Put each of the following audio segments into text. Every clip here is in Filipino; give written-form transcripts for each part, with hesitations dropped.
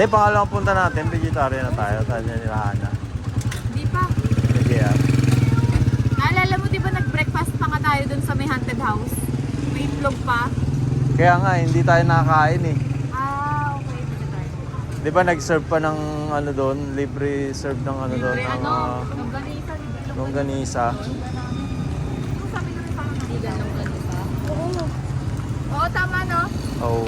Hindi, pangalawang punta natin, vegetarian na tayo. Tayo niya nilahan na. Hindi pa. Sige ah. Naalala mo, di ba nag-breakfast pa nga tayo dun sa may haunted house? May itlog pa. Kaya nga, hindi tayo nakakain eh. Ah, okay. Di ba nag-serve pa ng ano doon? Libre serve ng ano doon? Libre Ng ano? Longganisa. longganisa. Kung sabi naman parang naligan ng longganisa. Oo. Oo, tama no? Oh.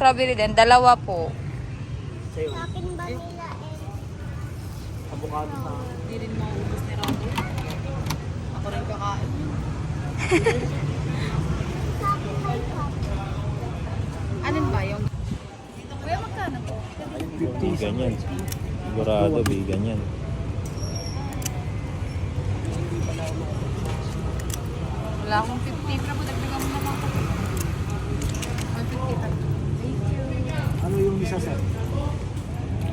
Strawberry din, dalawa po. Akin vanilla Avocado sa Hindi rin maubos ni Rabo. Ako rin kakain. Anin ba yung? Kuya, magkano po? vegan yan. Sigurado vegan yan. Wala akong 50. Rabo, dagdagan mo naman ko. 150 pa. Ano yung isa sir?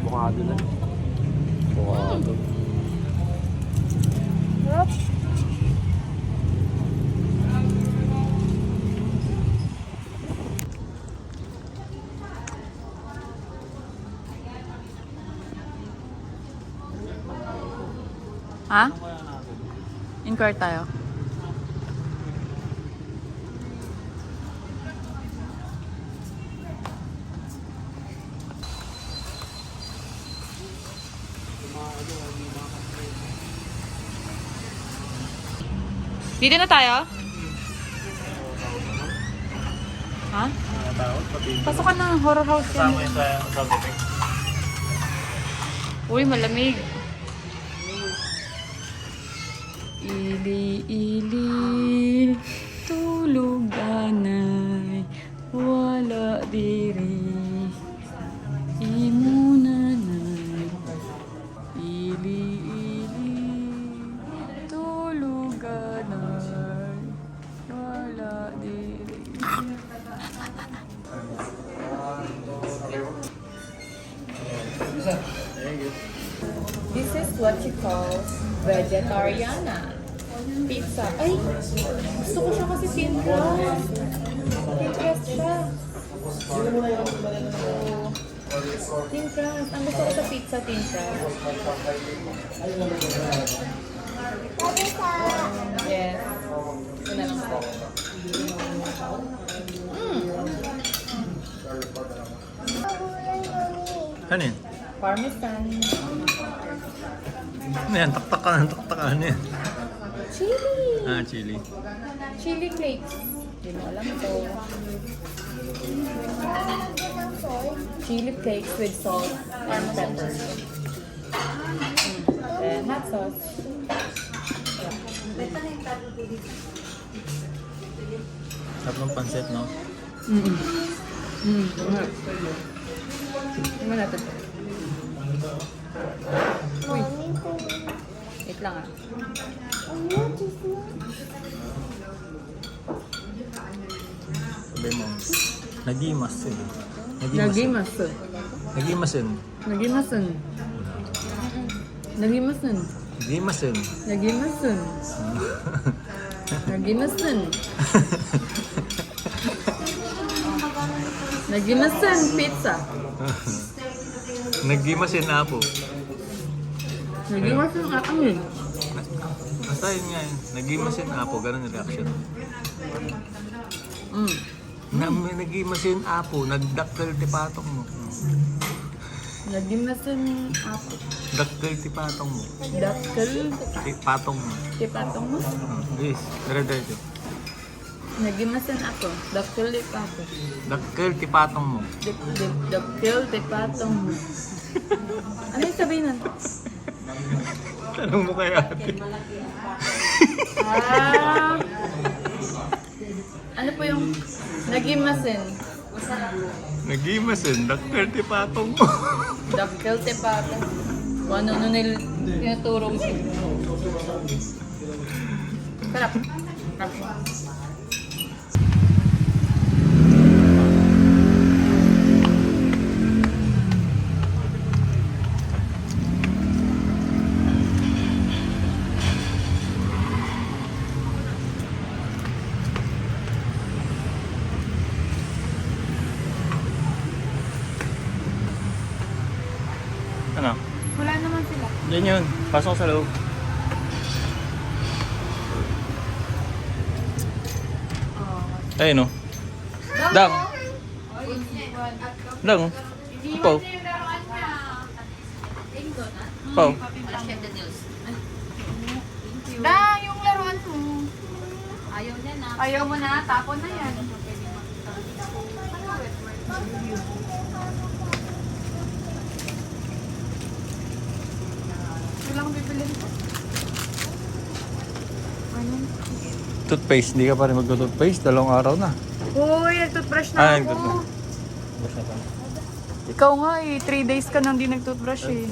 Avocado lang. Avocado. Ha? Inquire tayo. Dito na tayo? Ha? Pasok ka na, horror house yan. Kasama yung sa bibig. Uy, malamig. Ili-ili, tulog anay, wala diri. Imo nanay, ili-ili, tulog anay, wala diri. This is what you call vegetariana. Pizza. Ay! Gusto ko siya kasi thin crust. Thin crust siya. Thin crust. Ang gusto ko sa pizza, thin crust. Yes. Ito na lang po. Ano yan? Parmesan. Ano yan? Taktakan. Ano yan? Chili. Ah, chili. Chili flakes. Hindi mo alam ito. Chili flakes with salt and pepper. Then hot sauce. Sarap ng pansit, no? Tingnan natin. Uy. Wait lang ah. Sabi mo. Nagimasin. Nagimasun. Nagimasin. Nagimasun. Nagimasun. Nagimasin. Nagimasun. Nagimasun. Nagimasun pizza. Nagimasin na po. Nagimasun ako eh. Basta yun nga yun. Nagimasin na po. Ganun yung reaction. Nagimasin apo. Nagdakkel tipatong mo. Nagimasun ako. Dakkel tipatong mo. Dakkel. Tipatong mo. Tipatong mo. Yes. Dire-dire. Nagimasun ako. Dakkel tipatong. Dakkel tipatong mo. Dakkel tipatong mo. Ano yung sabihin nun? Tanong mo kay ate. Ah! Ano po yung nagimasin? Nagimasin. Dakkel tipatong mo. Dakkel tipatong. Kung ano nun tinuturo mo. Sarap. Sarap. Yan yun. Pasok sa loob. Ayun o. Dang. Dang. Paw. Paw. Dang, yung laruan mo. Ayaw mo na, tapon na yan. Walang bibilin ko. Toothpaste. Hindi ka pa rin mag-toothpaste. 2 araw na. Uy, nag-toothbrush na Ah, ako. nag-toothbrush. Basta pa. Ikaw nga eh, 3 days ka nang di nag-toothbrush eh.